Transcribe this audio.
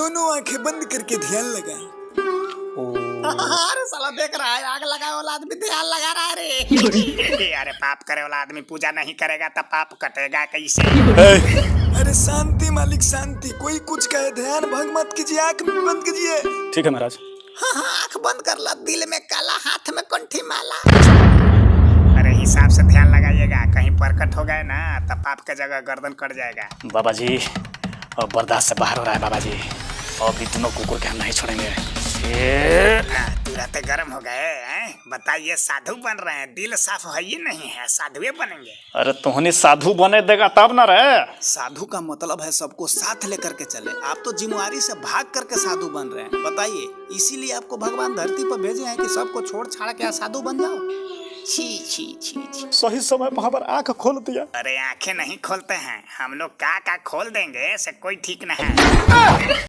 दोनों आंखें बंद करके ध्यान लगाएं। अरे साला देख रहा है, आग लगाए वाला आदमी ध्यान लगा रहा है रे। अरे पाप करे वाला आदमी पूजा नहीं करेगा तो पाप कटेगा कैसे? अरे शांति मालिक शांति, कोई कुछ कहे ध्यान भंग मत कीजिए, आंख बंद कीजिए। ठीक है महाराज। हाँ हाँ, आंख बंद कर ला, दिल में काला, हाथ में कंठी माला। अरे हिसाब से ध्यान लगाइएगा, कहीं परकट हो गए ना तब पाप के जगह गर्दन कट जाएगा। बाबा जी अब बर्दाश्त से बाहर हो रहा है बाबा जी, अब भी दोनों कुकुर के हम नहीं छोड़ेंगे। तुरंत गर्म हो गए हैं? बताइए, साधु बन रहे हैं, दिल साफ है ही नहीं है, साधुए बनेंगे। अरे तुहनी साधु बने देगा तब ना रे। साधु का मतलब है सबको साथ लेकर के चले, आप तो जिम्मेवारी से भाग करके साधु बन रहे हैं। बताइए, इसीलिए आपको भगवान धरती पर भेजे हैं कि सबको छोड़ छाड़ के साधु बन जाओ। छी छी छी छी। सही समय पर हमार आँख खोल दिया। अरे आंखें नहीं खोलते हैं हम लोग, का खोल देंगे से कोई ठीक नहीं है।